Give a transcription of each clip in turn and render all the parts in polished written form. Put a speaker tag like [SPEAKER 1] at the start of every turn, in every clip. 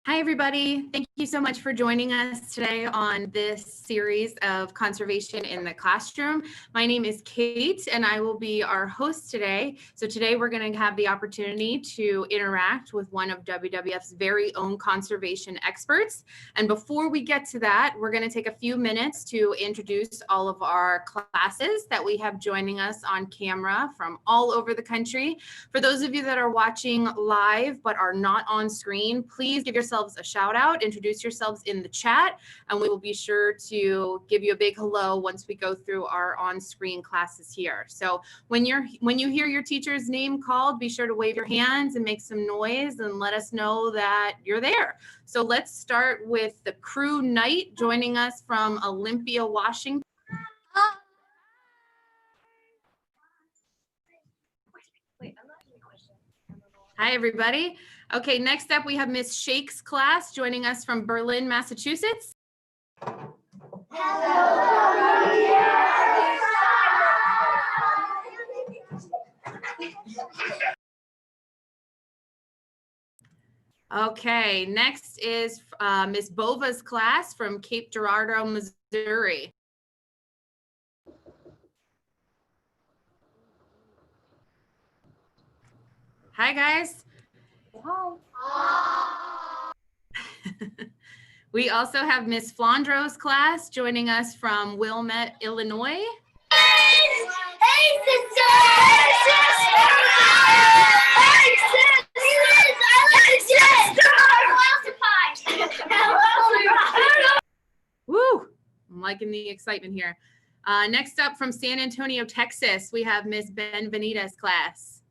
[SPEAKER 1] Hi, everybody. Thank you so much for joining us today on this series of Conservation in the Classroom. My name is Kate, and I will be our host today. So today we're going to have the opportunity to interact with one of WWF's very own conservation experts. And before we get to that, we're going to take a few minutes to introduce all of our classes that we have joining us on camera from all over the country. For those of you that are watching live but are not on screen, please give yourselves a shout out, introduce yourselves in the chat, and we will be sure to give you a big hello once we go through our on-screen classes here. So when you hear your teacher's name called, be sure to wave your hands and make some noise and let us know that you're there. So let's start with the crew Knight joining us from Olympia, Washington. Hi, everybody. Okay, next up we have Miss Shake's class joining us from Berlin, Massachusetts. Okay, next is Miss Bova's class from Cape Girardeau, Missouri. Hi, guys. Hi. We also have Miss Flandro's class joining us from Wilmette, Illinois.
[SPEAKER 2] Hey, sister! Hey, sister! Hey, sister!
[SPEAKER 1] Woo! I'm liking the excitement here. Next up from San Antonio, Texas, we have Miss Benvenita's class.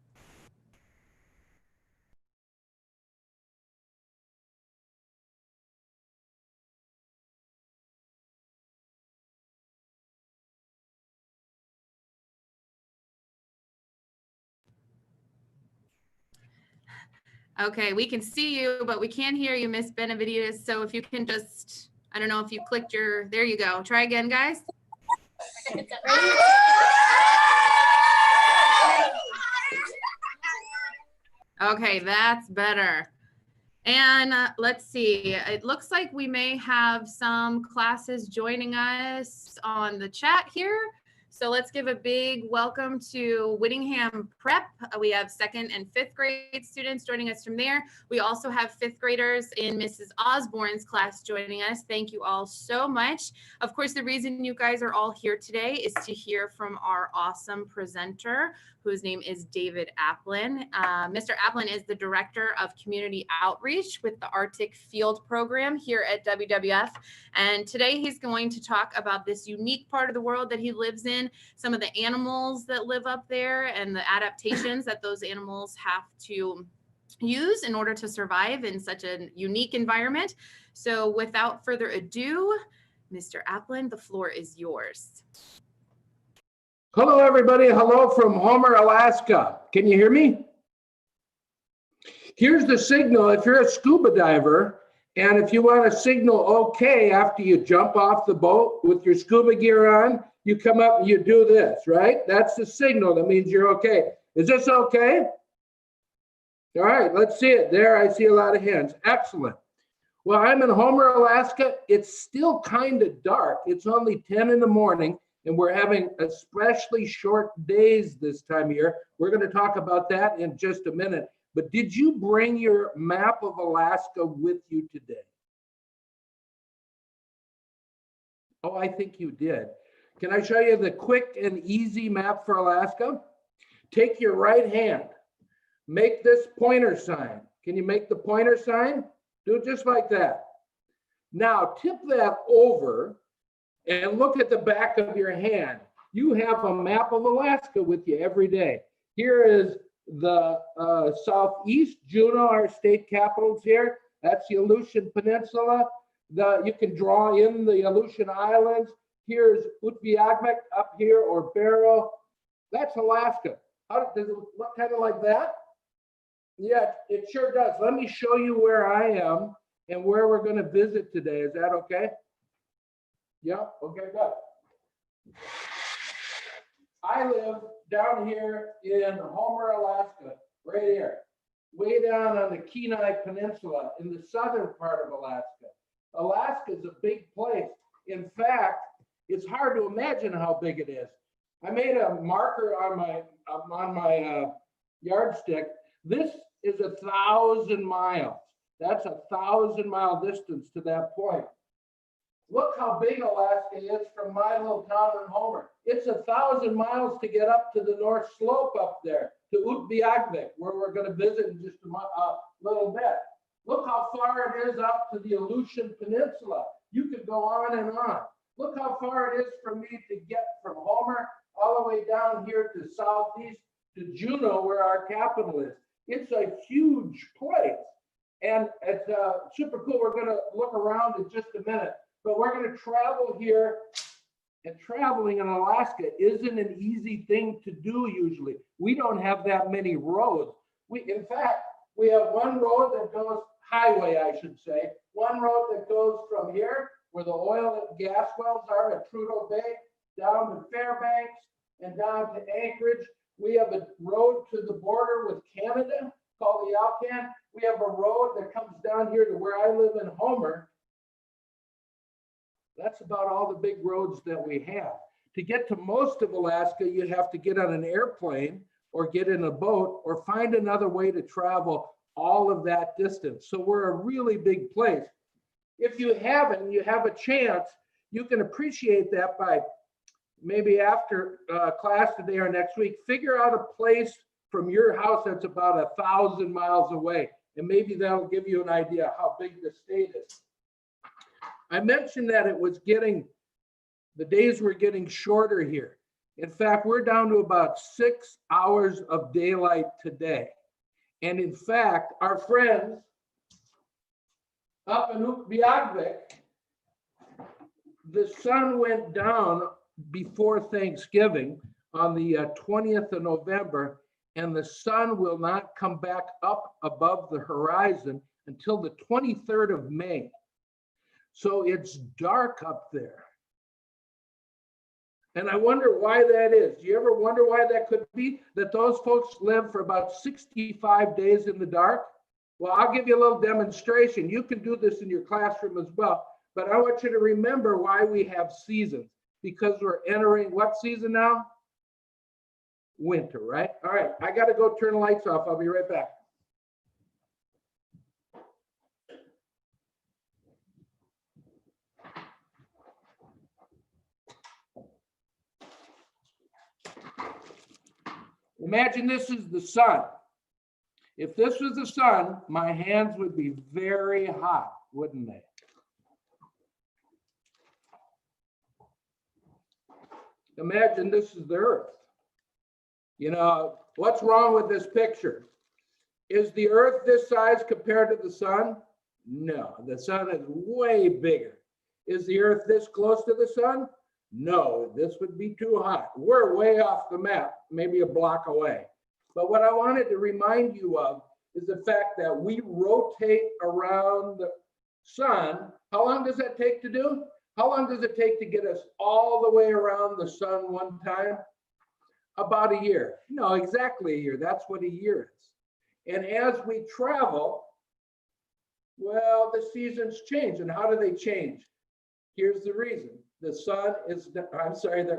[SPEAKER 1] Okay, we can see you, but we can't hear you, Miss Benavides. So if you can just, I don't know if you clicked your, there you go. Try again, guys. Okay, that's better. And let's see, it looks like we may have some classes joining us on the chat here. So let's give a big welcome to Whittingham Prep. We have 2nd and 5th grade students joining us from there. We also have 5th graders in Mrs. Osborne's class joining us. Thank you all so much. Of course, the reason you guys are all here today is to hear from our awesome presenter, whose name is David Aplin. Mr. Aplin is the Director of Community Outreach with the Arctic Field Program here at WWF. And today he's going to talk about this unique part of the world that he lives in, some of the animals that live up there and the adaptations that those animals have to use in order to survive in such a unique environment. So without further ado, Mr. Aplin, the floor is yours.
[SPEAKER 3] Hello, everybody. Hello from Homer, Alaska. Can you hear me? Here's the signal. If you're a scuba diver, and if you want to signal okay after you jump off the boat with your scuba gear on, you come up and you do this, right? That's the signal. That means you're okay. Is this okay? All right, let's see it. There, I see a lot of hands. Excellent. Well, I'm in Homer, Alaska. It's still kind of dark. It's only 10 in the morning. And we're having especially short days this time of year. We're going to talk about that in just a minute. But did you bring your map of Alaska with you today? Oh, I think you did. Can I show you the quick and easy map for Alaska? Take your right hand, make this pointer sign. Can you make the pointer sign? Do it just like that. Now tip that over and look at the back of your hand. You have a map of Alaska with you every day. Here is the southeast, Juneau, our state capital's here. That's the Aleutian Peninsula. You can draw in the Aleutian Islands. Here's Utqiagvik up here, or Barrow. That's Alaska. Does it look kind of like that? Yeah, it sure does. Let me show you where I am and where we're going to visit today. Is that okay? Yeah, okay, good. I live down here in Homer, Alaska, right here. way down on the Kenai Peninsula in the southern part of Alaska. Alaska is a big place. In fact, it's hard to imagine how big it is. I made a marker on my yardstick. This is 1,000 miles. That's 1,000-mile distance to that point. Look how big Alaska is from my little town in Homer. It's 1,000 miles to get up to the North Slope up there, to Utqiagvik, where we're going to visit in just a little bit. Look how far it is up to the Aleutian Peninsula. You could go on and on. Look how far it is for me to get from Homer all the way down here to southeast to Juneau, where our capital is. It's a huge place. And it's super cool. We're going to look around in just a minute. But we're going to travel here, and traveling in Alaska isn't an easy thing to do usually. We don't have that many roads. In fact, we have one road that goes, highway, I should say, one road that goes from here, where the oil and gas wells are at Prudhoe Bay, down to Fairbanks and down to Anchorage. We have a road to the border with Canada called the Alcan. We have a road that comes down here to where I live in Homer. That's about all the big roads that we have. To get to most of Alaska, you have to get on an airplane or get in a boat or find another way to travel all of that distance. So we're a really big place. If you haven't, you have a chance, you can appreciate that by maybe after class today or next week, figure out a place from your house that's about 1,000 miles away. And maybe that'll give you an idea how big the state is. I mentioned that the days were getting shorter here. In fact, we're down to about 6 hours of daylight today. And in fact, our friends up in Utqiagvik, the sun went down before Thanksgiving on the 20th of November, and the sun will not come back up above the horizon until the 23rd of May. So it's dark up there. And I wonder why that is. Do you ever wonder why that could be? That those folks live for about 65 days in the dark? Well, I'll give you a little demonstration. You can do this in your classroom as well. But I want you to remember why we have seasons. Because we're entering what season now? Winter, right? All right, I got to go turn the lights off. I'll be right back. Imagine this is the sun. If this was the sun, my hands would be very hot, wouldn't they? Imagine this is the earth. You know, what's wrong with this picture? Is the earth this size compared to the sun? No, the sun is way bigger. Is the earth this close to the sun? No, this would be too hot. We're way off the map, maybe a block away. But what I wanted to remind you of is the fact that we rotate around the sun. How long does that take to do? How long does it take to get us all the way around the sun one time? About a year. No, exactly a year. That's what a year is. And as we travel, well, the seasons change. And how do they change? Here's the reason. The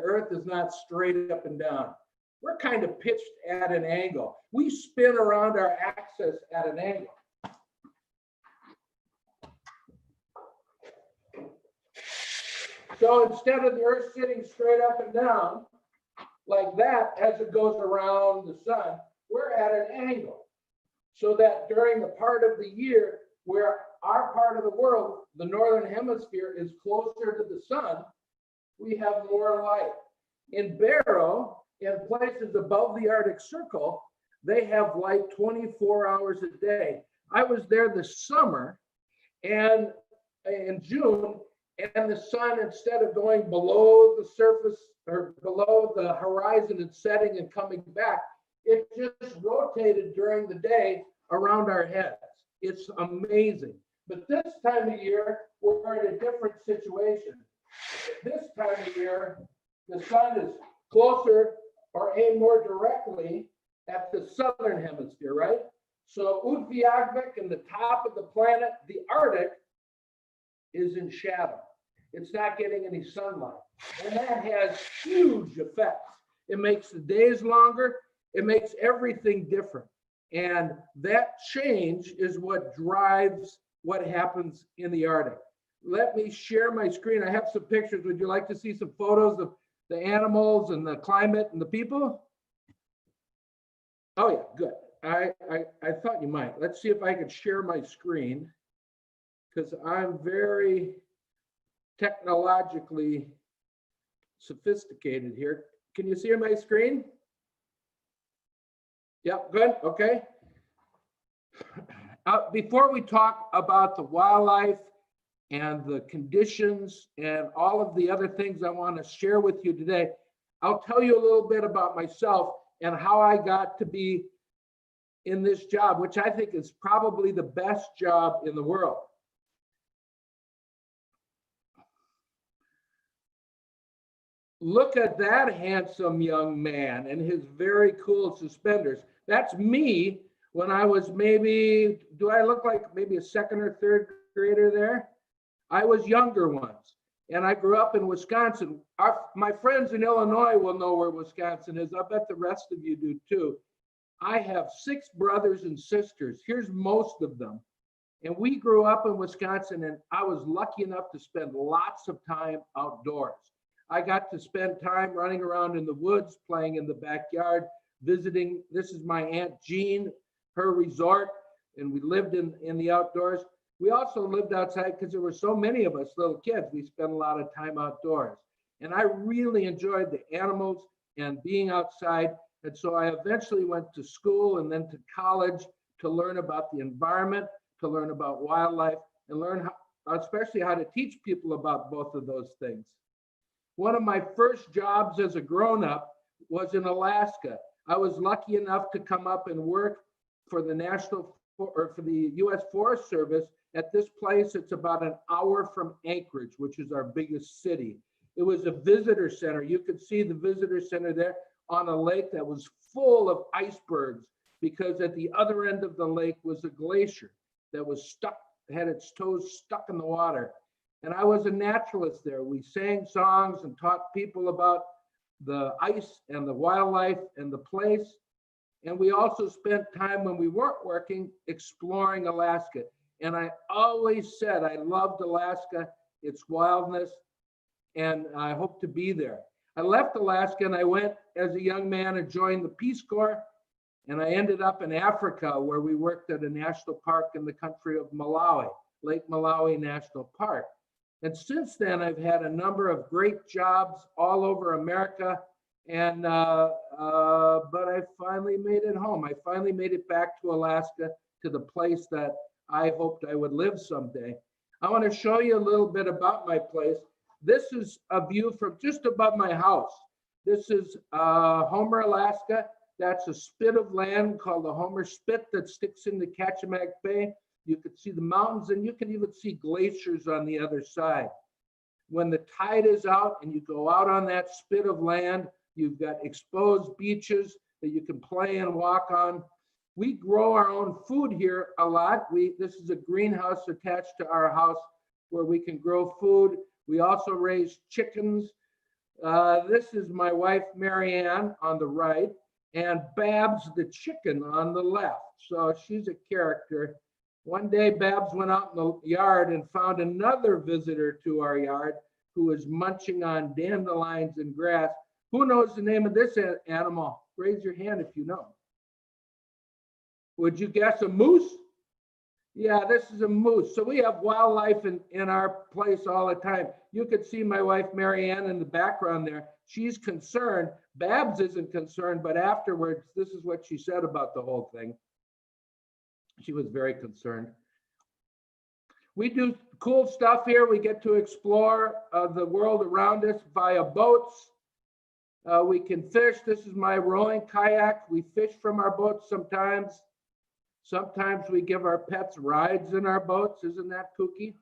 [SPEAKER 3] earth is not straight up and down. We're kind of pitched at an angle. We spin around our axis at an angle. So instead of the earth sitting straight up and down like that as it goes around the sun, we're at an angle. So that during the part of the year where our part of the world, the northern hemisphere, is closer to the sun, we have more light. In Barrow, in places above the Arctic Circle, they have light 24 hours a day. I was there this summer and in June, and the sun, instead of going below the surface or below the horizon and setting and coming back, it just rotated during the day around our heads. It's amazing. But this time of year, we're in a different situation. This time of year, the sun is closer or aimed more directly at the southern hemisphere, right? So Utqiagvik in the top of the planet, the Arctic, is in shadow. It's not getting any sunlight. And that has huge effects. It makes the days longer. It makes everything different. And that change is what drives what happens in the Arctic. Let me share my screen. I have some pictures. Would you like to see some photos of the animals and the climate and the people? Oh yeah, good. I thought you might. Let's see if I can share my screen, because I'm very technologically sophisticated here. Can you see my screen? Yep, good, okay. Before we talk about the wildlife and the conditions and all of the other things I want to share with you today, I'll tell you a little bit about myself and how I got to be in this job, which I think is probably the best job in the world. Look at that handsome young man and his very cool suspenders. That's me when I was maybe, do I look like maybe a second or third grader there? I was younger once, and I grew up in Wisconsin. My friends in Illinois will know where Wisconsin is. I bet the rest of you do too. I have 6 brothers and sisters. Here's most of them. And we grew up in Wisconsin, and I was lucky enough to spend lots of time outdoors. I got to spend time running around in the woods, playing in the backyard, visiting. This is my Aunt Jean, her resort, and we lived in the outdoors. We also lived outside because there were so many of us little kids. We spent a lot of time outdoors. And I really enjoyed the animals and being outside. And so I eventually went to school and then to college to learn about the environment, to learn about wildlife, and learn how, especially how to teach people about both of those things. One of my first jobs as a grown-up was in Alaska. I was lucky enough to come up and work for the for the U.S. Forest Service at this place. It's about an hour from Anchorage, which is our biggest city. It was a visitor center. You could see the visitor center there on a lake that was full of icebergs, because at the other end of the lake was a glacier that was stuck, had its toes stuck in the water. And I was a naturalist there. We sang songs and taught people about the ice and the wildlife and the place. And we also spent time when we weren't working exploring Alaska. And I always said I loved Alaska, its wildness, and I hope to be there. I left Alaska and I went as a young man and joined the Peace Corps. And I ended up in Africa, where we worked at a national park in the country of Malawi, Lake Malawi National Park. And since then, I've had a number of great jobs all over America. And but I finally made it home. I finally made it back to Alaska, to the place that I hoped I would live someday. I want to show you a little bit about my place. This is a view from just above my house. This is Homer, Alaska. That's a spit of land called the Homer Spit that sticks into Kachemak Bay. You can see the mountains, and you can even see glaciers on the other side. When the tide is out and you go out on that spit of land, you've got exposed beaches that you can play and walk on. We grow our own food here a lot. This is a greenhouse attached to our house where we can grow food. We also raise chickens. This is my wife, Marianne, on the right, and Babs the chicken on the left. So she's a character. One day, Babs went out in the yard and found another visitor to our yard who was munching on dandelions and grass. Who knows the name of this animal? Raise your hand if you know. Would you guess a moose? Yeah, this is a moose. So we have wildlife in our place all the time. You could see my wife, Marianne, in the background there. She's concerned. Babs isn't concerned, but afterwards, this is what she said about the whole thing. She was very concerned. We do cool stuff here. We get to explore the world around us via boats. We can fish. This is my rowing kayak. We fish from our boats sometimes. Sometimes we give our pets rides in our boats. Isn't that kooky?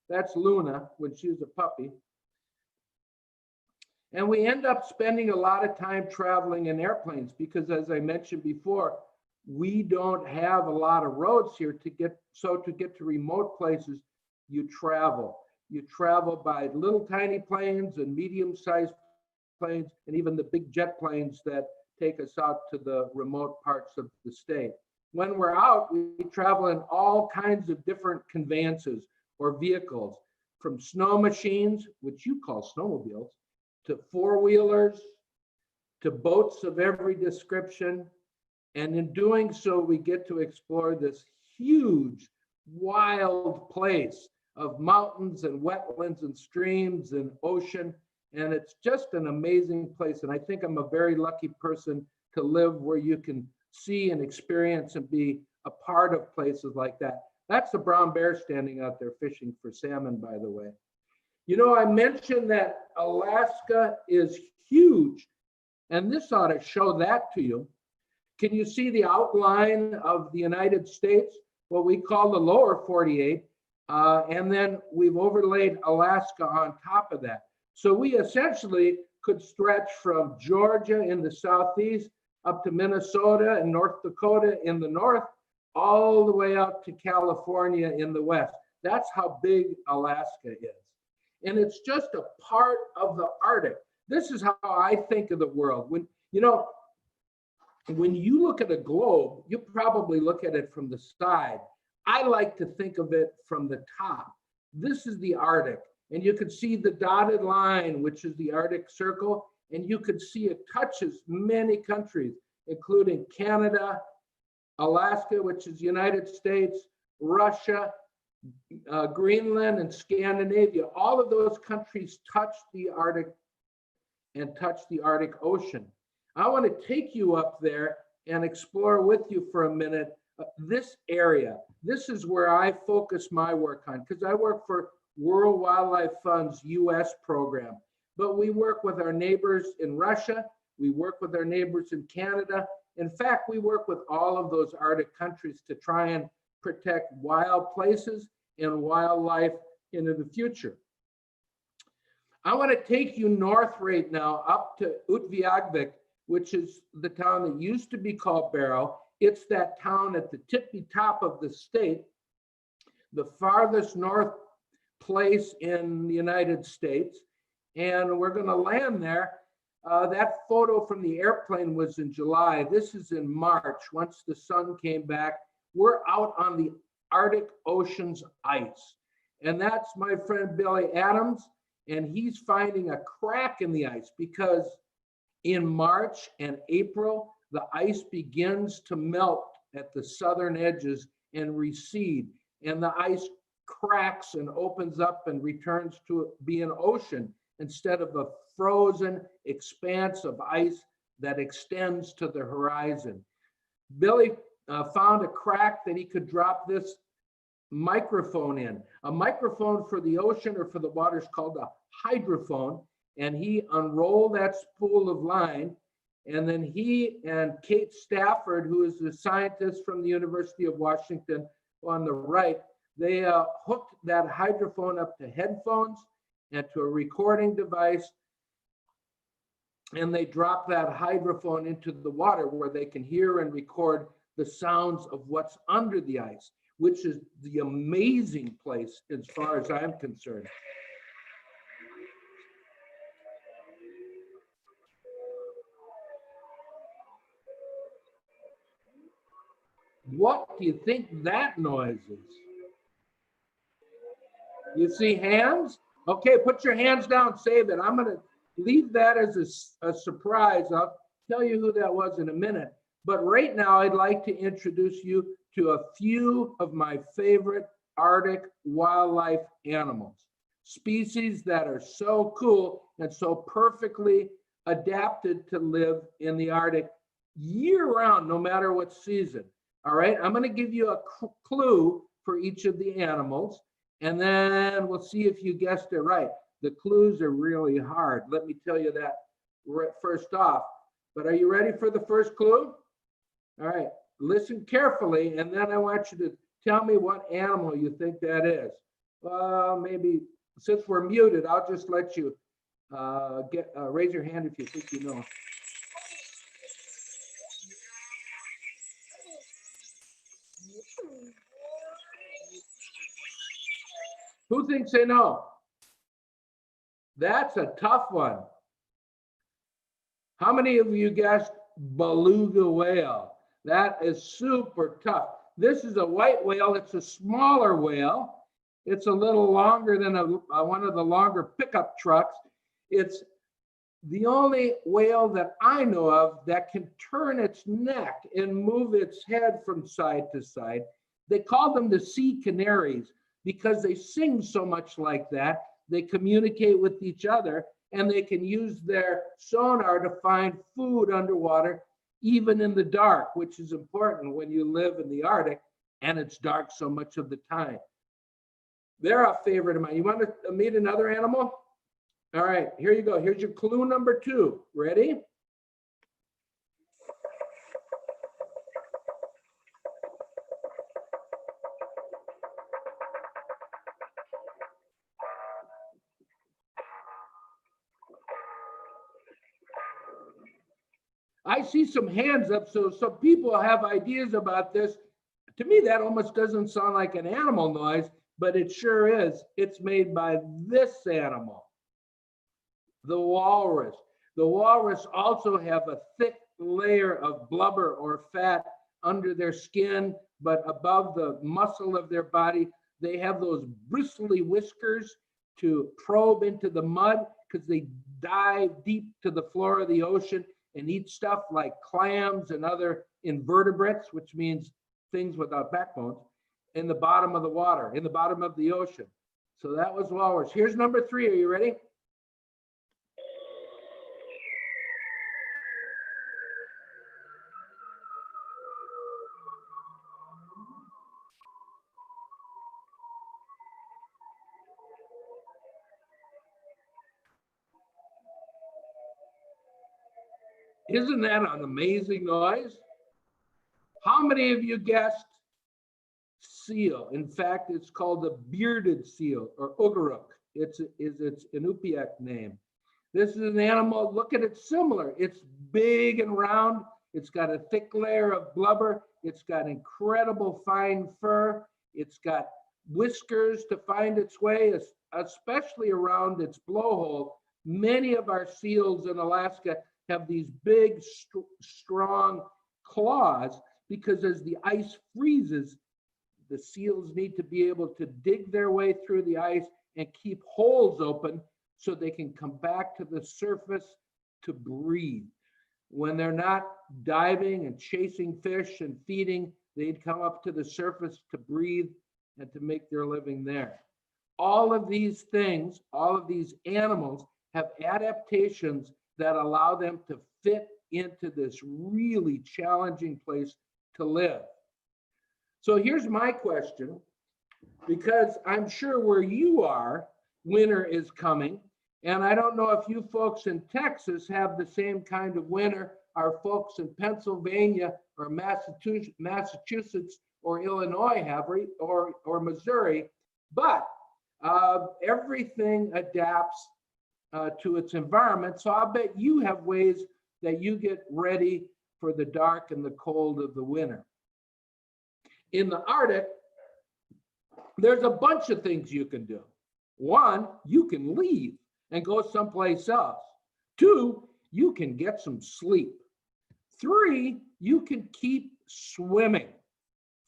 [SPEAKER 3] That's Luna when she was a puppy. And we end up spending a lot of time traveling in airplanes because, as I mentioned before, we don't have a lot of roads here to get to remote places. You travel by little tiny planes and medium-sized planes, and even the big jet planes that take us out to the remote parts of the state. When we're out, we travel in all kinds of different conveyances or vehicles, from snow machines, which you call snowmobiles, to four-wheelers, to boats of every description. And in doing so, we get to explore this huge, wild place of mountains and wetlands and streams and ocean. And it's just an amazing place. And I think I'm a very lucky person to live where you can see and experience and be a part of places like that. That's the brown bear standing out there fishing for salmon, by the way. You know, I mentioned that Alaska is huge, and this ought to show that to you. Can you see the outline of the United States, what we call the lower 48, and then we've overlaid Alaska on top of that. So we essentially could stretch from Georgia in the southeast up to Minnesota and North Dakota in the north, all the way out to California in the west. That's how big Alaska is. And it's just a part of the Arctic. This is how I think of the world. When you look at a globe, you probably look at it from the side. I like to think of it from the top. This is the Arctic, and you can see the dotted line, which is the Arctic Circle, and you can see it touches many countries, including Canada, Alaska, which is the United States, Russia, Greenland, and Scandinavia. All of those countries touch the Arctic and touch the Arctic Ocean. I want to take you up there and explore with you for a minute this area. This is where I focus my work on, because I work for World Wildlife Fund's US program, but we work with our neighbors in Russia, we work with our neighbors in Canada. In fact, we work with all of those Arctic countries to try and protect wild places and wildlife into the future. I want to take you north right now up to Utqiagvik, which is the town that used to be called Barrow. It's that town at the tippy top of the state, the farthest north place in the United States. And we're going to land there. That photo from the airplane was in July. This is in March, once the sun came back. We're out on the Arctic Ocean's ice. And that's my friend Billy Adams. And he's finding a crack in the ice because in March and April, the ice begins to melt at the southern edges and recede. And the ice cracks and opens up and returns to be an ocean instead of a frozen expanse of ice that extends to the horizon. Billy found a crack that he could drop this microphone in. A microphone for the ocean or for the water is called a hydrophone. And he unrolled that spool of line. And then he and Kate Stafford, who is a scientist from the University of Washington on the right, they hooked that hydrophone up to headphones and to a recording device. And they dropped that hydrophone into the water where they can hear and record the sounds of what's under the ice, which is the amazing place as far as I'm concerned. What do you think that noise is? You see hands? Okay, put your hands down, save it. I'm going to leave that as a surprise. I'll tell you who that was in a minute. But right now, I'd like to introduce you to a few of my favorite Arctic wildlife animals, species that are so cool and so perfectly adapted to live in the Arctic year-round, no matter what season. All right, I'm going to give you a clue for each of the animals, and then we'll see if you guessed it right. The clues are really hard. Let me tell you that first off. But are you ready for the first clue? All right, listen carefully, and then I want you to tell me what animal you think that is. Well, maybe since we're muted, I'll just let you raise your hand if you think you know. Who thinks they know? That's a tough one. How many of you guessed beluga whale? That is super tough. This is a white whale. It's a smaller whale. It's a little longer than one of the longer pickup trucks. It's the only whale that I know of that can turn its neck and move its head from side to side. They call them the sea canaries because they sing so much like that. They communicate with each other, and they can use their sonar to find food underwater, even in the dark, which is important when you live in the Arctic and it's dark so much of the time. They're a favorite of mine. You want to meet another animal? All right, here you go. Here's your clue number 2. Ready? I see some hands up, so some people have ideas about this. To me, that almost doesn't sound like an animal noise, but it sure is. It's made by this animal, the walrus. The walrus also have a thick layer of blubber or fat under their skin, but above the muscle of their body, they have those bristly whiskers to probe into the mud because they dive deep to the floor of the ocean and eat stuff like clams and other invertebrates, which means things without backbones, in the bottom of the water, in the bottom of the ocean. So that was walrus. Here's number 3. Are you ready? Isn't that an amazing noise? How many of you guessed seal? In fact, it's called the bearded seal, or ugaruk. It's its Inupiaq name. This is an animal, look at it, similar. It's big and round. It's got a thick layer of blubber. It's got incredible fine fur. It's got whiskers to find its way, especially around its blowhole. Many of our seals in Alaska have these big, strong claws because as the ice freezes, the seals need to be able to dig their way through the ice and keep holes open so they can come back to the surface to breathe. When they're not diving and chasing fish and feeding, they'd come up to the surface to breathe and to make their living there. All of these things, all of these animals have adaptations that allow them to fit into this really challenging place to live. So here's my question, because I'm sure where you are, winter is coming. And I don't know if you folks in Texas have the same kind of winter our folks in Pennsylvania or Massachusetts or Illinois have, or Missouri, but everything adapts to its environment. So I'll bet you have ways that you get ready for the dark and the cold of the winter. In the Arctic, there's a bunch of things you can do. 1, you can leave and go someplace else. 2, you can get some sleep. 3, you can keep swimming.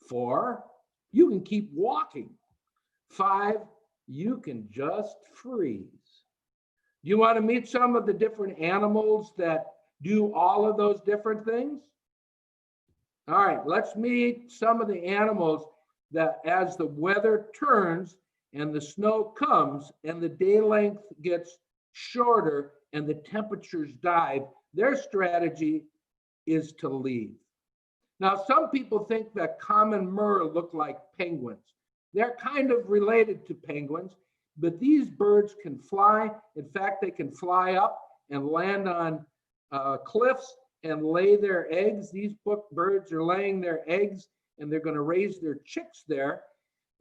[SPEAKER 3] 4, you can keep walking. 5, you can just freeze. Do you want to meet some of the different animals that do all of those different things? All right, let's meet some of the animals that as the weather turns and the snow comes and the day length gets shorter and the temperatures dive, their strategy is to leave. Now, some people think that common murre look like penguins. They're kind of related to penguins, but these birds can fly. In fact, they can fly up and land on cliffs and lay their eggs. These birds are laying their eggs and they're going to raise their chicks there.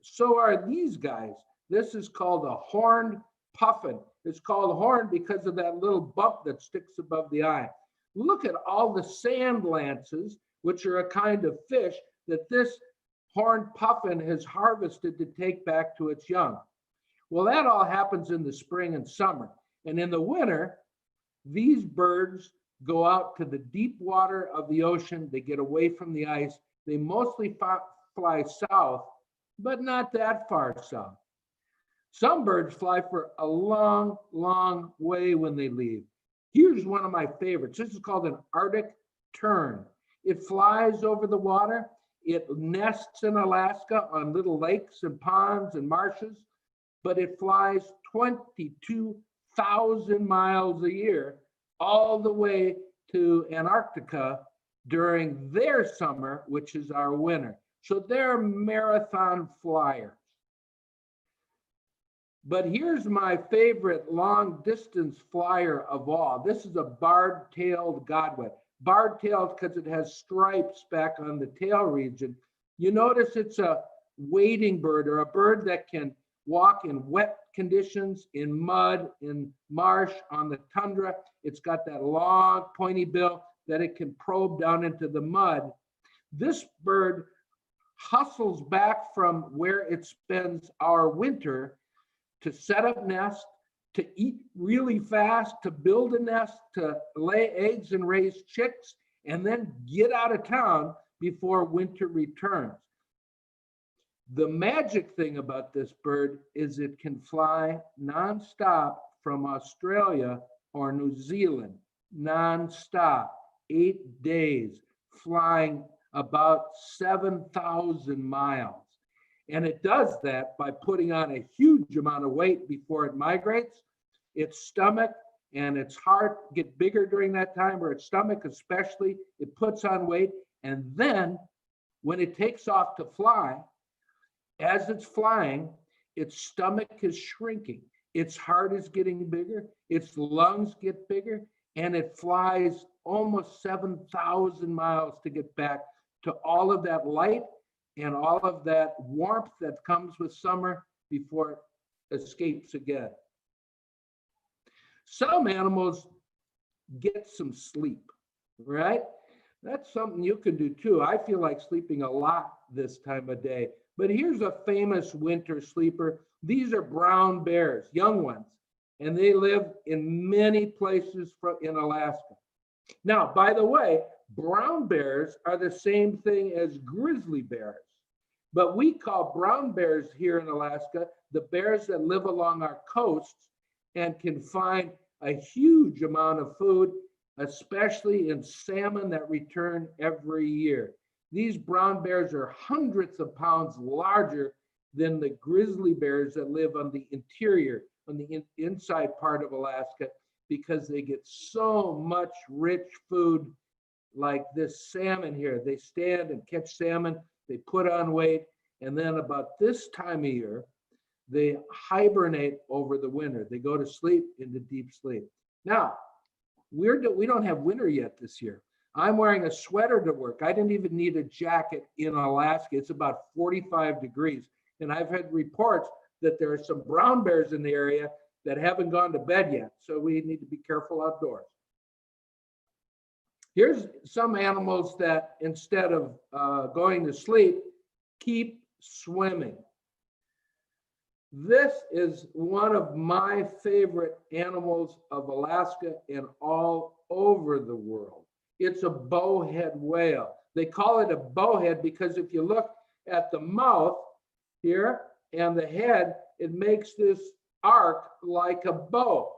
[SPEAKER 3] So are these guys. This is called a horned puffin. It's called horned because of that little bump that sticks above the eye. Look at all the sand lances, which are a kind of fish that this horned puffin has harvested to take back to its young. Well, that all happens in the spring and summer. And in the winter, these birds go out to the deep water of the ocean. They get away from the ice. They mostly fly south, but not that far south. Some birds fly for a long, long way when they leave. Here's one of my favorites. This is called an Arctic tern. It flies over the water. It nests in Alaska on little lakes and ponds and marshes, but it flies 22,000 miles a year all the way to Antarctica during their summer, which is our winter. So they're marathon flyers. But here's my favorite long distance flyer of all. This is a barred-tailed godwit. Barred-tailed because it has stripes back on the tail region. You notice it's a wading bird, or a bird that can walk in wet conditions, in mud, in marsh, on the tundra. It's got that long pointy bill that it can probe down into the mud. This bird hustles back from where it spends our winter to set up nests, to eat really fast, to build a nest, to lay eggs and raise chicks, and then get out of town before winter returns. The magic thing about this bird is it can fly nonstop from Australia or New Zealand, nonstop, 8 days, flying about 7,000 miles. And it does that by putting on a huge amount of weight before it migrates. Its stomach and its heart get bigger during that time, or its stomach especially. It puts on weight. And then when it takes off to fly, as it's flying, its stomach is shrinking. Its heart is getting bigger. Its lungs get bigger. And it flies almost 7,000 miles to get back to all of that light and all of that warmth that comes with summer before it escapes again. Some animals get some sleep, right? That's something you can do too. I feel like sleeping a lot this time of day. But here's a famous winter sleeper. These are brown bears, young ones, and they live in many places in Alaska. Now, by the way, brown bears are the same thing as grizzly bears. But we call brown bears here in Alaska the bears that live along our coasts and can find a huge amount of food, especially in salmon that return every year. These brown bears are hundreds of pounds larger than the grizzly bears that live on the interior, on the inside part of Alaska, because they get so much rich food like this salmon here. They stand and catch salmon. They put on weight, and then about this time of year, they hibernate over the winter. They go to sleep into deep sleep. Now, we don't have winter yet this year. I'm wearing a sweater to work. I didn't even need a jacket in Alaska. It's about 45 degrees. And I've had reports that there are some brown bears in the area that haven't gone to bed yet. So we need to be careful outdoors. Here's some animals that instead of going to sleep, keep swimming. This is one of my favorite animals of Alaska and all over the world. It's a bowhead whale. They call it a bowhead because if you look at the mouth here and the head, it makes this arc like a bow.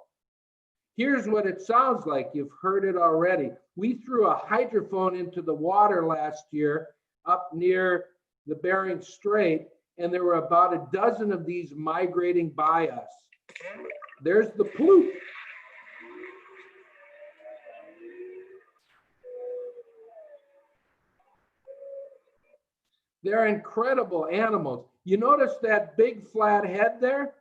[SPEAKER 3] Here's what it sounds like. You've heard it already. We threw a hydrophone into the water last year up near the Bering Strait, and there were about a dozen of these migrating by us. There's the ploop. They're incredible animals. You notice that big flat head there?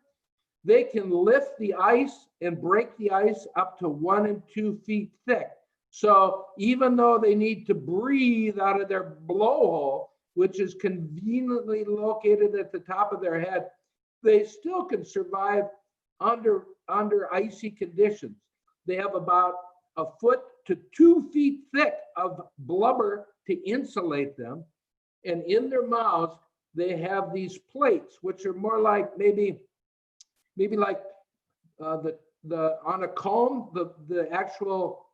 [SPEAKER 3] They can lift the ice and break the ice up to 1 and 2 feet thick. So even though they need to breathe out of their blowhole, which is conveniently located at the top of their head, they still can survive under icy conditions. They have about 1 foot to 2 feet thick of blubber to insulate them. And in their mouths, they have these plates, which are more like maybe maybe like the on a cone, the actual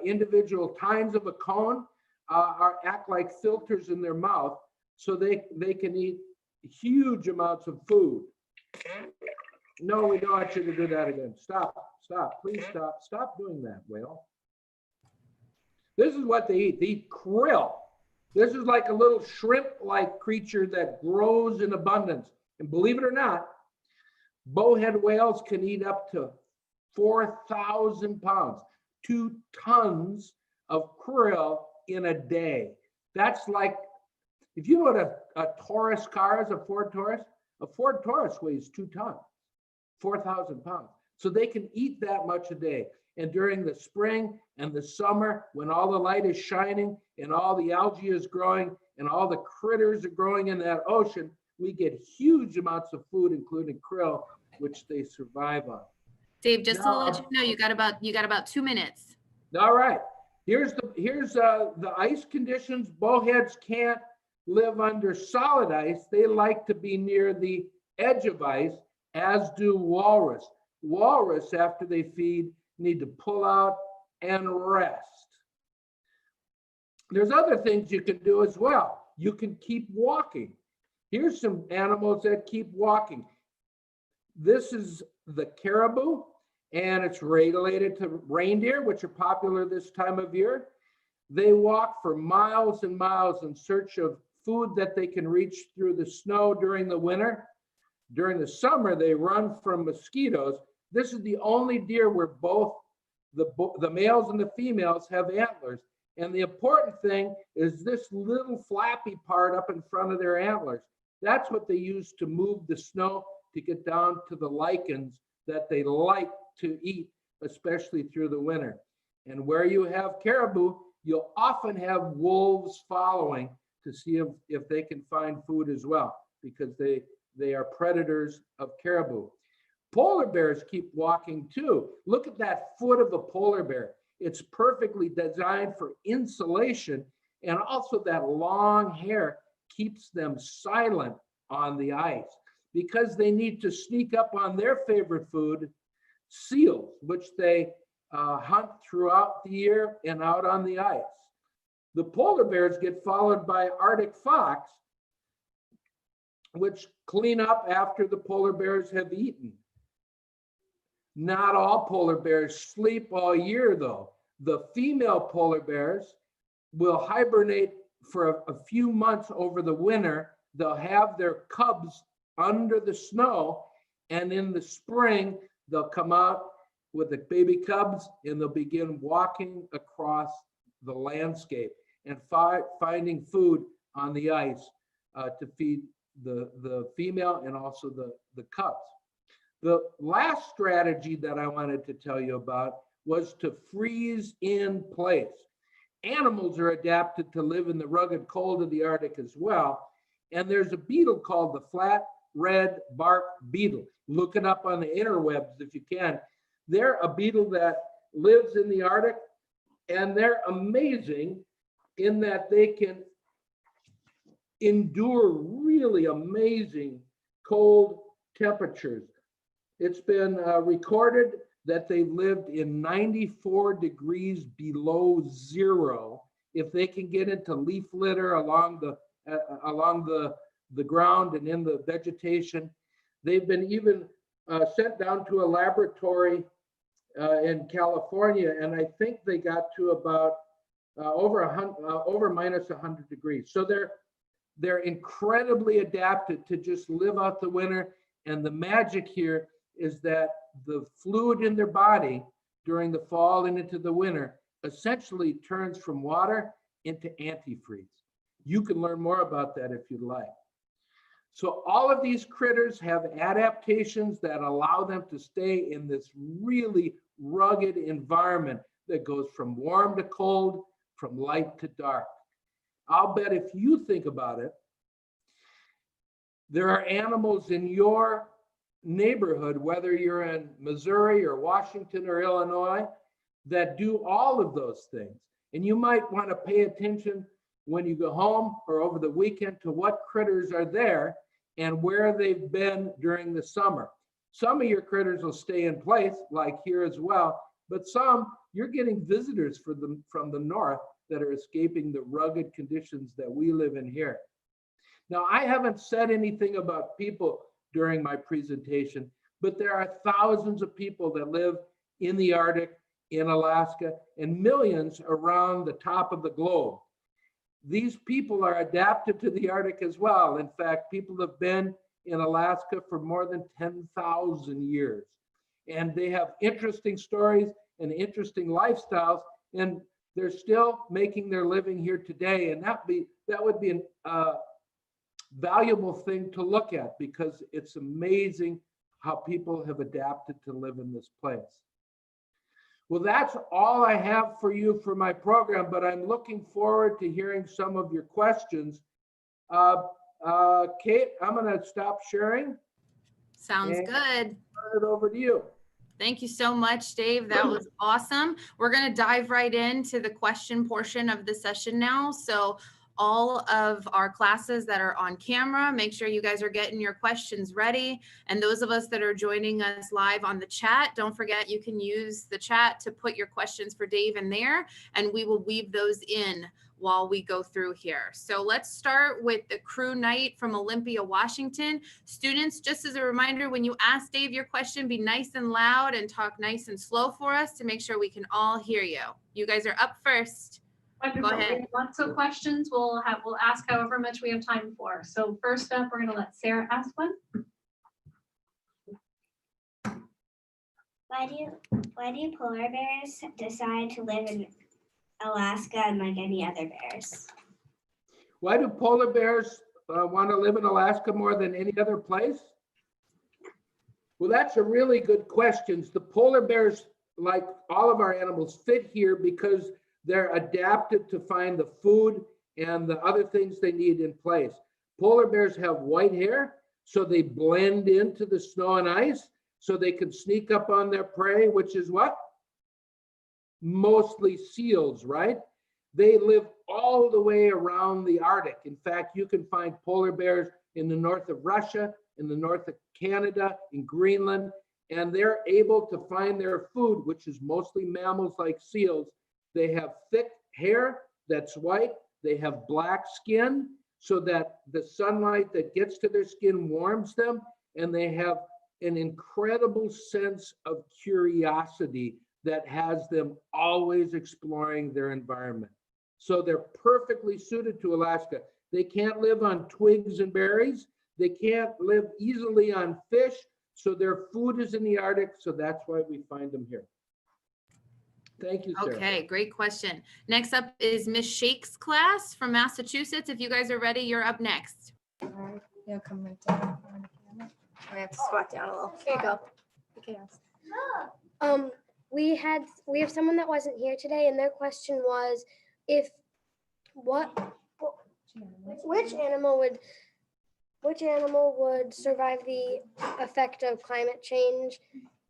[SPEAKER 3] individual tines of a cone act like filters in their mouth, so they can eat huge amounts of food. No, we don't want you to do that again. Stop, please stop doing that, whale. This is what they eat. They eat krill. This is like a little shrimp-like creature that grows in abundance. And believe it or not, bowhead whales can eat up to 4,000 pounds, 2 tons of krill in a day. That's like, if you know what a Taurus car is, a Ford Taurus weighs 2 tons, 4,000 pounds. So they can eat that much a day. And during the spring and the summer, when all the light is shining and all the algae is growing and all the critters are growing in that ocean, we get huge amounts of food, including krill, which they survive on.
[SPEAKER 1] Dave, just to let you know, you got about 2 minutes.
[SPEAKER 3] All right. Here's the ice conditions. Bowheads can't live under solid ice. They like to be near the edge of ice, as do walrus. Walrus, after they feed, need to pull out and rest. There's other things you can do as well. You can keep walking. Here's some animals that keep walking. This is the caribou, and it's related to reindeer, which are popular this time of year. They walk for miles and miles in search of food that they can reach through the snow during the winter. During the summer, they run from mosquitoes. This is the only deer where both the males and the females have antlers. And the important thing is this little flappy part up in front of their antlers. That's what they use to move the snow to get down to the lichens that they like to eat, especially through the winter. And where you have caribou, you'll often have wolves following to see if they can find food as well, because they are predators of caribou. Polar bears keep walking too. Look at that foot of a polar bear. It's perfectly designed for insulation, and also that long hair keeps them silent on the ice, because they need to sneak up on their favorite food, seals, which they hunt throughout the year and out on the ice. The polar bears get followed by Arctic fox, which clean up after the polar bears have eaten. Not all polar bears sleep all year, though. The female polar bears will hibernate for a few months over the winter. They'll have their cubs under the snow, and in the spring, they'll come out with the baby cubs and they'll begin walking across the landscape and finding food on the ice to feed the female and also the cubs. The last strategy that I wanted to tell you about was to freeze in place. Animals are adapted to live in the rugged cold of the Arctic as well. And there's a beetle called the flat red bark beetle. Look it up on the interwebs if you can. They're a beetle that lives in the Arctic, and they're amazing in that they can endure really amazing cold temperatures. It's been recorded that they lived in 94 degrees below zero. If they can get into leaf litter along the ground and in the vegetation, they've been even sent down to a laboratory in California, and I think they got to about over minus 100 degrees. So they're incredibly adapted to just live out the winter. And the magic here is that the fluid in their body during the fall and into the winter essentially turns from water into antifreeze. You can learn more about that if you'd like. So all of these critters have adaptations that allow them to stay in this really rugged environment that goes from warm to cold, from light to dark. I'll bet if you think about it, there are animals in your neighborhood, whether you're in Missouri or Washington or Illinois, that do all of those things. And you might want to pay attention when you go home or over the weekend to what critters are there and where they've been during the summer. Some of your critters will stay in place, like here as well, but some, you're getting visitors from the north that are escaping the rugged conditions that we live in here. Now, I haven't said anything about people during my presentation, but there are thousands of people that live in the Arctic, in Alaska, and millions around the top of the globe. These people are adapted to the Arctic as well. In fact, people have been in Alaska for more than 10,000 years. And they have interesting stories and interesting lifestyles, and they're still making their living here today. And that would be a valuable thing to look at, because it's amazing how people have adapted to live in this place. Well, that's all I have for you for my program, but I'm looking forward to hearing some of your questions. Kate, I'm going to stop sharing.
[SPEAKER 1] Sounds good.
[SPEAKER 3] Turn it over to you.
[SPEAKER 1] Thank you so much, Dave. That was awesome. We're going to dive right into the question portion of the session now. So all of our classes that are on camera, make sure you guys are getting your questions ready. And those of us that are joining us live on the chat, don't forget you can use the chat to put your questions for Dave in there, and we will weave those in while we go through here. So let's start with the crew Knight from Olympia, Washington. Students, just as a reminder, when you ask Dave your question, be nice and loud and talk nice and slow for us to make sure we can all hear you. You guys are up first.
[SPEAKER 4] Wonderful.
[SPEAKER 1] Go ahead.
[SPEAKER 4] We have lots of questions. We'll ask however much we have time for. So first up, we're going to let Sarah ask one.
[SPEAKER 2] Why do polar bears decide to live in Alaska unlike any other bears?
[SPEAKER 3] Why do polar bears want to live in Alaska more than any other place? Well, that's a really good question. The polar bears, like all of our animals, fit here because they're adapted to find the food and the other things they need in place. Polar bears have white hair, so they blend into the snow and ice, so they can sneak up on their prey, which is what? Mostly seals, right? They live all the way around the Arctic. In fact, you can find polar bears in the north of Russia, in the north of Canada, in Greenland, and they're able to find their food, which is mostly mammals like seals. They have thick hair that's white. They have black skin so that the sunlight that gets to their skin warms them, and they have an incredible sense of curiosity that has them always exploring their environment. So they're perfectly suited to Alaska. They can't live on twigs and berries. They can't live easily on fish. So their food is in the Arctic. So that's why we find them here. Thank you, Sarah.
[SPEAKER 1] Okay, great question. Next up is Miss Shake's class from Massachusetts. If you guys are ready, you're up next.
[SPEAKER 5] Yeah, come right down. I have to squat down a little. Here you go. You can ask.
[SPEAKER 6] We have someone that wasn't here today, and their question was, which animal would survive the effect of climate change?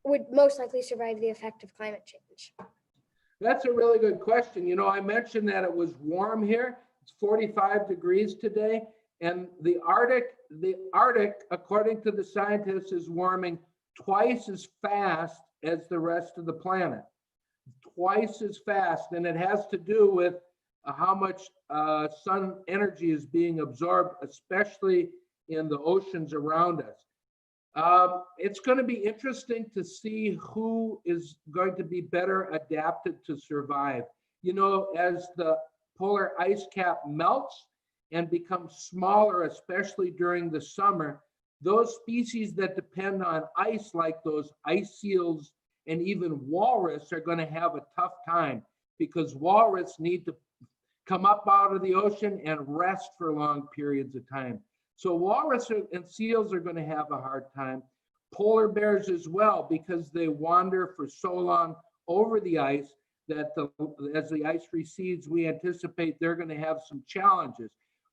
[SPEAKER 6] Would most likely survive the effect of climate change?
[SPEAKER 3] That's a really good question. You know, I mentioned that it was warm here. It's 45 degrees today. And the Arctic, according to the scientists, is warming twice as fast as the rest of the planet. Twice as fast. And it has to do with how much sun energy is being absorbed, especially in the oceans around us. It's going to be interesting to see who is going to be better adapted to survive. You know, as the polar ice cap melts and becomes smaller, especially during the summer, those species that depend on ice, like those ice seals and even walrus, are going to have a tough time, because walrus need to come up out of the ocean and rest for long periods of time. So walrus and seals are going to have a hard time. Polar bears as well, because they wander for so long over the ice that as the ice recedes, we anticipate they're going to have some challenges.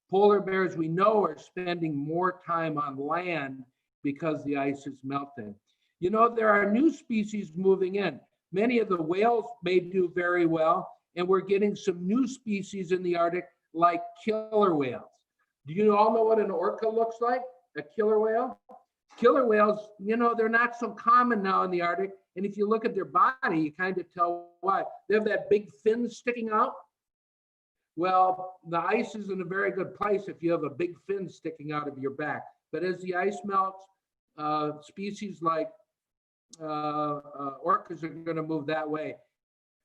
[SPEAKER 3] Polar bears, we know, are spending more time on land because the ice is melting. You know, there are new species moving in. Many of the whales may do very well, and we're getting some new species in the Arctic, like killer whales. Do you all know what an orca looks like? a killer whale? Killer whales, you know, they're not so common now in the Arctic. And if you look at their body, you kind of tell why. They have that big fin sticking out. Well, the ice is in a very good place if you have a big fin sticking out of your back. But as the ice melts, species like orcas are going to move that way.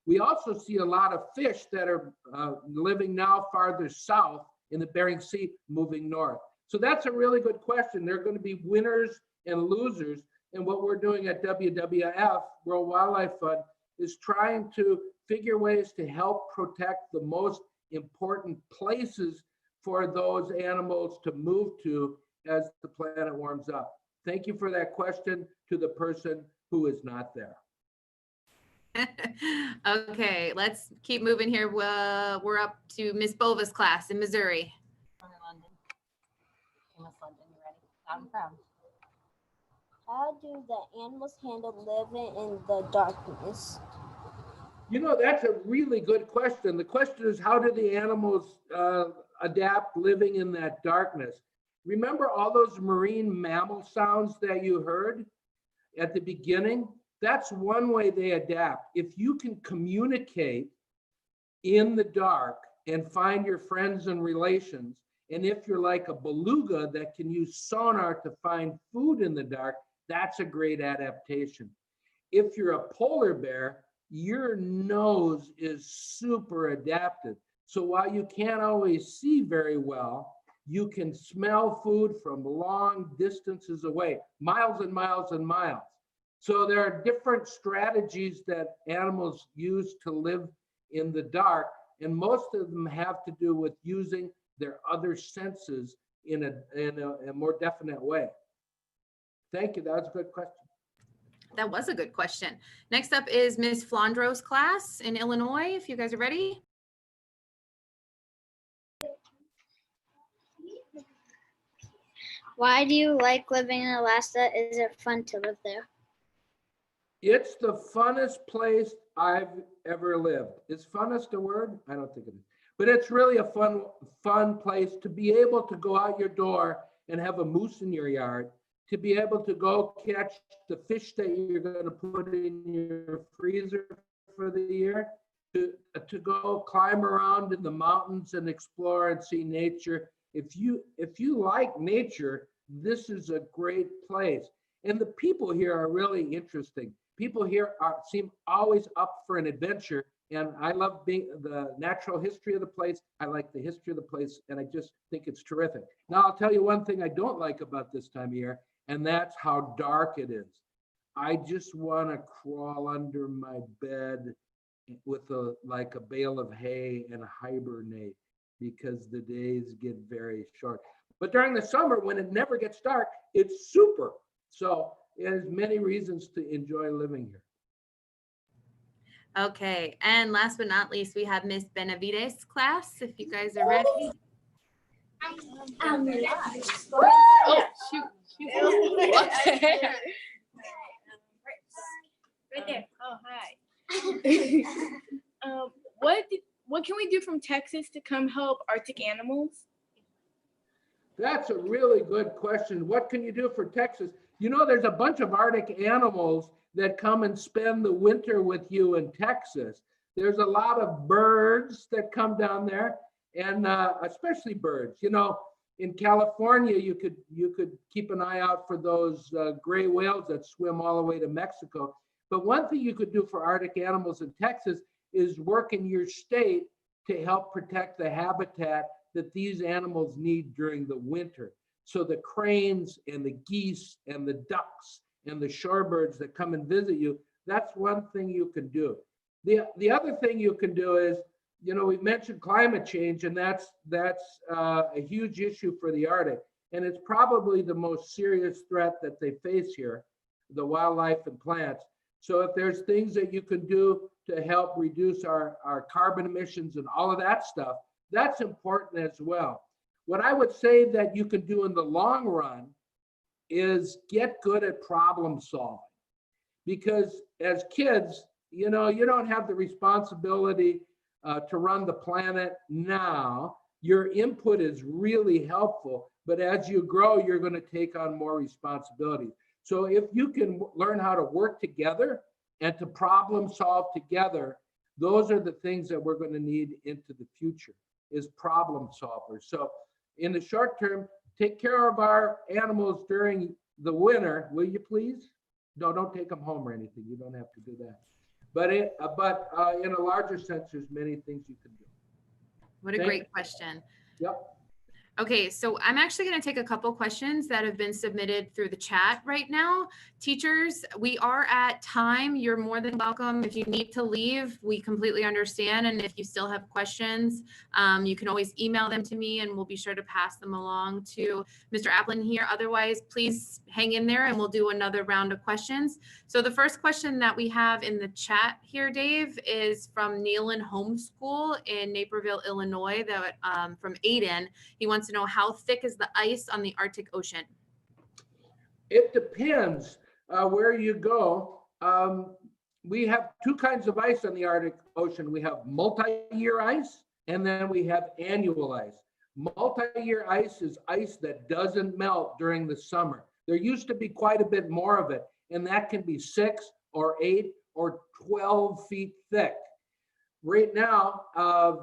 [SPEAKER 3] We also see a lot of fish that are living now farther south in the Bering Sea, moving north. So that's a really good question. There are going to be winners and losers. And what we're doing at WWF, World Wildlife Fund, is trying to figure ways to help protect the most important places for those animals to move to as the planet warms up. Thank you for that question to the person who is not there.
[SPEAKER 1] Okay, let's keep moving here. We're up to Miss Bova's class in Missouri.
[SPEAKER 7] London. Miss London, you ready? Loud and proud.
[SPEAKER 8] How do the animals handle living in the darkness?
[SPEAKER 3] You know, that's a really good question. The question is, how do the animals adapt living in that darkness? Remember all those marine mammal sounds that you heard at the beginning? That's one way they adapt. If you can communicate in the dark and find your friends and relations, and if you're like a beluga that can use sonar to find food in the dark, that's a great adaptation. If you're a polar bear, your nose is super adapted. So while you can't always see very well, you can smell food from long distances away, miles and miles and miles. So there are different strategies that animals use to live in the dark, and most of them have to do with using their other senses in a more definite way. Thank you. That was a good question.
[SPEAKER 1] That was a good question. Next up is Miss Flandro's class in Illinois, if you guys are ready.
[SPEAKER 9] Why do you like living in Alaska? Is it fun to live there?
[SPEAKER 3] It's the funnest place I've ever lived. Is funnest a word? I don't think it is. But it's really a fun place to be able to go out your door and have a moose in your yard, to be able to go catch the fish that you're going to put in your freezer for the year, to go climb around in the mountains and explore and see nature. If you like nature, this is a great place. And the people here are really interesting. People here seem always up for an adventure. And I love being the natural history of the place. I like the history of the place, and I just think it's terrific. Now, I'll tell you one thing I don't like about this time of year, and that's how dark it is. I just want to crawl under my bed with like a bale of hay and hibernate, because the days get very short. But during the summer, when it never gets dark, it's super. So there's many reasons to enjoy living here.
[SPEAKER 1] Okay, and last but not least, we have Miss Benavides' class, if you guys are ready.
[SPEAKER 5] Oh, shoot.
[SPEAKER 10] Right there. Oh, hi. What can we do from Texas to come help Arctic animals?
[SPEAKER 3] That's a really good question. What can you do for Texas? You know, there's a bunch of Arctic animals that come and spend the winter with you in Texas. There's a lot of birds that come down there, and especially birds. You know, in California, you could keep an eye out for those gray whales that swim all the way to Mexico. But one thing you could do for Arctic animals in Texas is work in your state to help protect the habitat that these animals need during the winter. So the cranes and the geese and the ducks and the shorebirds that come and visit you, that's one thing you can do. The other thing you can do is, you know, we mentioned climate change, and that's a huge issue for the Arctic. And it's probably the most serious threat that they face here, the wildlife and plants. So if there's things that you can do to help reduce our carbon emissions and all of that stuff, that's important as well. What I would say that you can do in the long run is get good at problem solving. Because as kids, you know, you don't have the responsibility to run the planet now. Your input is really helpful, but as you grow, you're going to take on more responsibility. So if you can learn how to work together and to problem solve together, those are the things that we're going to need into the future, is problem solvers. So in the short term, take care of our animals during the winter, will you please? No, don't take them home or anything. You don't have to do that. But in a larger sense, there's many things you can do.
[SPEAKER 1] What a great question.
[SPEAKER 3] Yep.
[SPEAKER 1] Okay, so I'm actually going to take a couple questions that have been submitted through the chat right now. Teachers, we are at time. You're more than welcome. If you need to leave, we completely understand. And if you still have questions, you can always email them to me and we'll be sure to pass them along to Mr. Aplin here. Otherwise, please hang in there and we'll do another round of questions. So the first question that we have in the chat here, Dave, is from Nealon Homeschool in Naperville, Illinois, that from Aiden. He wants to know, how thick is the ice on the Arctic Ocean?
[SPEAKER 3] It depends where you go. We have two kinds of ice on the Arctic Ocean. We have multi-year ice, and then we have annual ice. Multi-year ice is ice that doesn't melt during the summer. There used to be quite a bit more of it, and that can be 6 or 8 or 12 feet thick. Right now,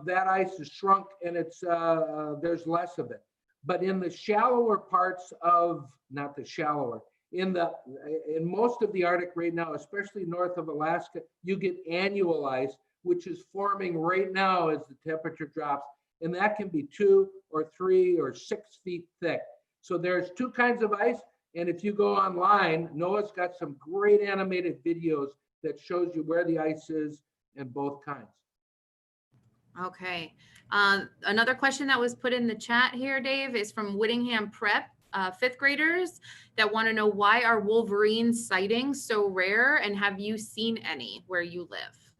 [SPEAKER 3] that ice is shrunk and it's there's less of it. But in the shallower parts of, not the shallower, in most of the Arctic right now, especially north of Alaska, you get annual ice, which is forming right now as the temperature drops. And that can be 2 or 3 or 6 feet thick. So there's two kinds of ice. And if you go online, Noah's got some great animated videos that shows you where the ice is in both kinds.
[SPEAKER 1] Okay. Another question that was put in the chat here, Dave, is from Whittingham Prep, 5th graders that want to know, why are wolverine sightings so rare, and have you seen any where you live?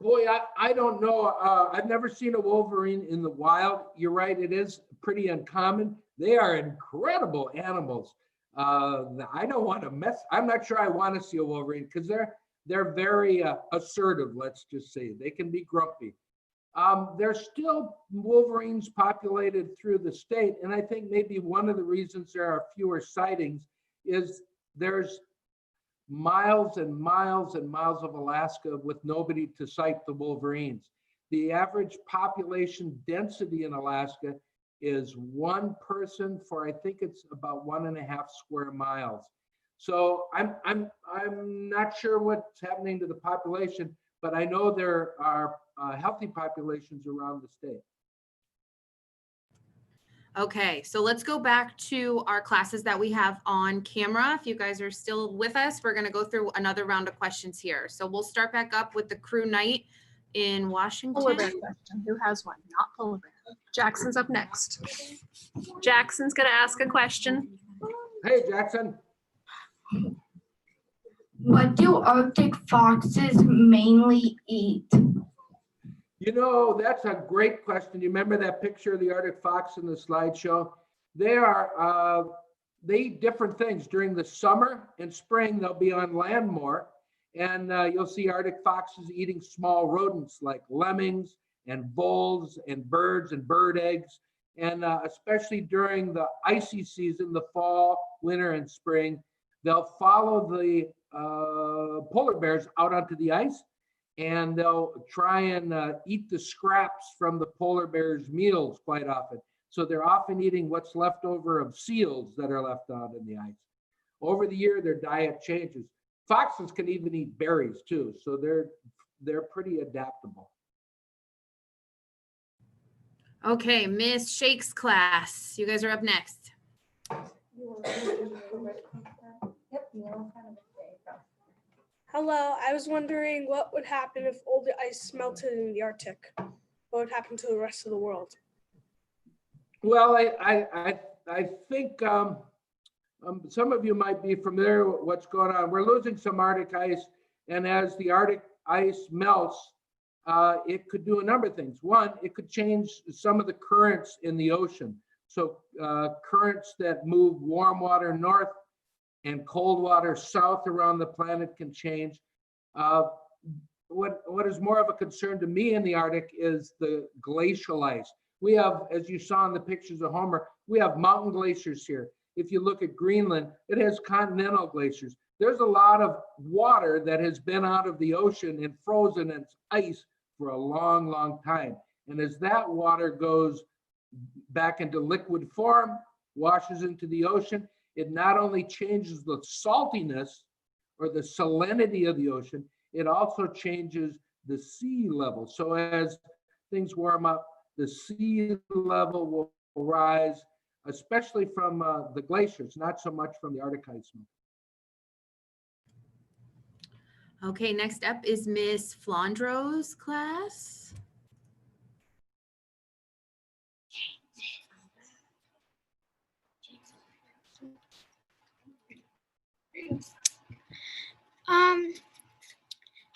[SPEAKER 3] Boy, I don't know. I've never seen a wolverine in the wild. You're right, it is pretty uncommon. They are incredible animals. I don't want to mess. I'm not sure I want to see a wolverine because they're very assertive, let's just say. They can be grumpy. There's still wolverines populated through the state, and I think maybe one of the reasons there are fewer sightings is there's miles and miles and miles of Alaska with nobody to sight the wolverines. The average population density in Alaska is 1 person for, I think it's about 1.5 square miles. So I'm not sure what's happening to the population, but I know there are healthy populations around the state.
[SPEAKER 1] Okay, so let's go back to our classes that we have on camera. If you guys are still with us, we're going to go through another round of questions here. So we'll start back up with the crew night in Washington.
[SPEAKER 4] Polar bear question. Who has one? Not polar bear. Jackson's up next. Jackson's going to ask a question.
[SPEAKER 3] Hey, Jackson.
[SPEAKER 11] What do Arctic foxes mainly eat?
[SPEAKER 3] You know, that's a great question. You remember that picture of the Arctic fox in the slideshow? They eat different things. During the summer and spring, they'll be on land more, and you'll see Arctic foxes eating small rodents like lemmings and voles and birds and bird eggs. And especially during the icy season, the fall, winter, and spring, they'll follow the polar bears out onto the ice, and they'll try and eat the scraps from the polar bears' meals quite often. So they're often eating what's left over of seals that are left out in the ice. Over the year, their diet changes. Foxes can even eat berries too, so they're pretty adaptable.
[SPEAKER 1] Okay, Miss Shake's class. You guys are up next.
[SPEAKER 12] Hello, I was wondering what would happen if all the ice melted in the Arctic? What would happen to the rest of the world?
[SPEAKER 3] Well, I think some of you might be familiar with what's going on. We're losing some Arctic ice, and as the Arctic ice melts, it could do a number of things. One, it could change some of the currents in the ocean. So currents that move warm water north and cold water south around the planet can change. What is more of a concern to me in the Arctic is the glacial ice. We have, as you saw in the pictures of Homer, we have mountain glaciers here. If you look at Greenland, it has continental glaciers. There's a lot of water that has been out of the ocean and frozen in ice for a long, long time. And as that water goes back into liquid form, washes into the ocean, it not only changes the saltiness or the salinity of the ocean, it also changes the sea level. So as things warm up, the sea level will rise, especially from the glaciers, not so much from the Arctic ice melt.
[SPEAKER 1] Okay, next up is Miss Flandro's class.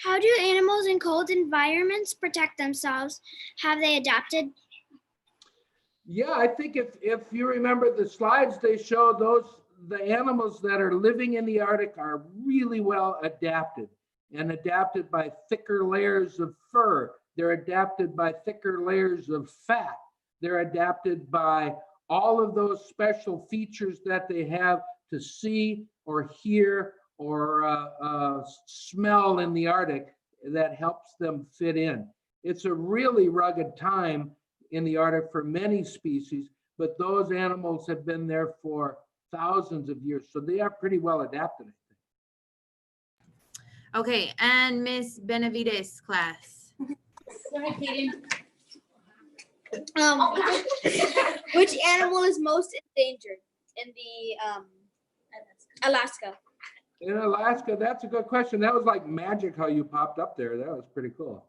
[SPEAKER 9] How do animals in cold environments protect themselves? Have they adapted?
[SPEAKER 3] Yeah, I think if you remember the slides, they show the animals that are living in the Arctic are really well adapted, and adapted by thicker layers of fur. They're adapted by thicker layers of fat. They're adapted by all of those special features that they have to see or hear or smell in the Arctic that helps them fit in. It's a really rugged time in the Arctic for many species, but those animals have been there for thousands of years, so they are pretty well adapted, I think.
[SPEAKER 1] Okay, and Miss Benavides' class.
[SPEAKER 8] Which animal is most endangered in the Alaska?
[SPEAKER 3] In Alaska, that's a good question. That was like magic how you popped up there. That was pretty cool.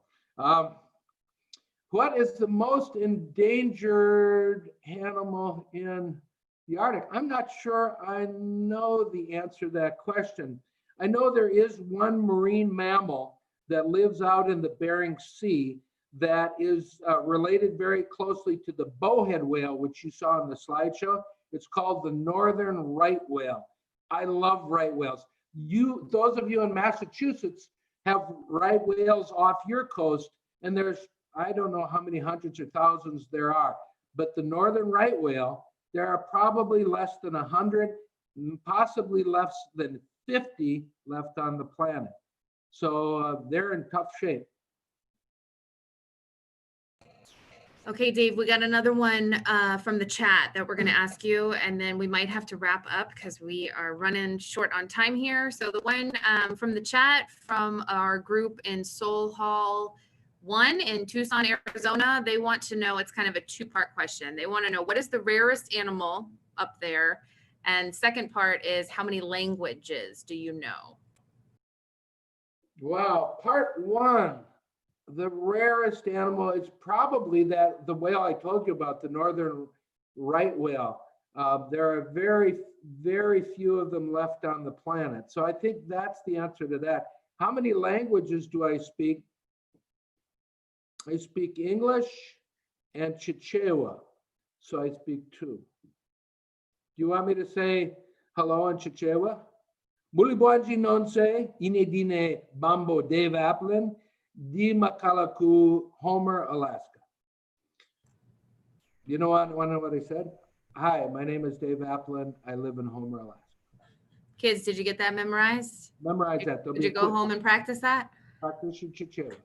[SPEAKER 3] What is the most endangered animal in the Arctic? I'm not sure I know the answer to that question. I know there is one marine mammal that lives out in the Bering Sea that is related very closely to the bowhead whale, which you saw in the slideshow. It's called the northern right whale. I love right whales. Those of you in Massachusetts have right whales off your coast, and there's, I don't know how many hundreds or thousands there are, but the northern right whale, there are probably less than 100, possibly less than 50 left on the planet. So they're in tough shape.
[SPEAKER 1] Okay, Dave, we got another one from the chat that we're going to ask you, and then we might have to wrap up because we are running short on time here. So the one from the chat from our group in Soul Hall 1 in Tucson, Arizona, they want to know, it's kind of a two-part question. They want to know, what is the rarest animal up there? And second part is, how many languages do you know?
[SPEAKER 3] Wow, part one. The rarest animal is probably the whale I told you about, the northern right whale. There are very, very few of them left on the planet. So I think that's the answer to that. How many languages do I speak? I speak English and Chichewa. So I speak two. Do you want me to say hello in Chichewa? Mulibwanji nonse, inedine bambo Dave Aplin. Di Makalaku, Homer, Alaska. You know what I said? Hi, my name is Dave Aplin. I live in Homer, Alaska.
[SPEAKER 1] Kids, did you get that memorized?
[SPEAKER 3] Memorize that.
[SPEAKER 1] Did you go home and practice that?
[SPEAKER 3] Practice your chichewa.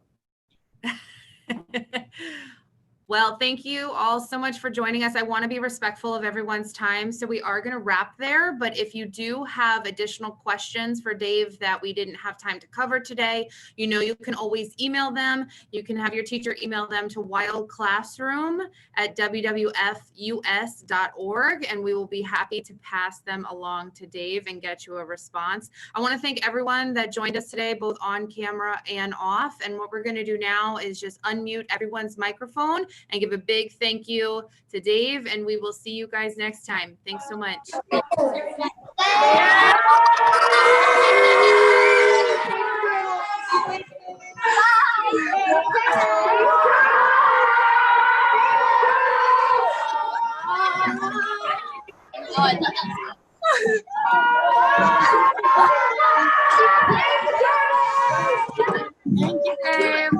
[SPEAKER 1] Well, thank you all so much for joining us. I want to be respectful of everyone's time, so we are going to wrap there. But if you do have additional questions for Dave that we didn't have time to cover today, you know, you can always email them. You can have your teacher email them to wildclassroom@wwfus.org, and we will be happy to pass them along to Dave and get you a response. I want to thank everyone that joined us today, both on camera and off. And what we're going to do now is just unmute everyone's microphone and give a big thank you to Dave, and we will see you guys next time. Thanks so much.
[SPEAKER 4] Thank you.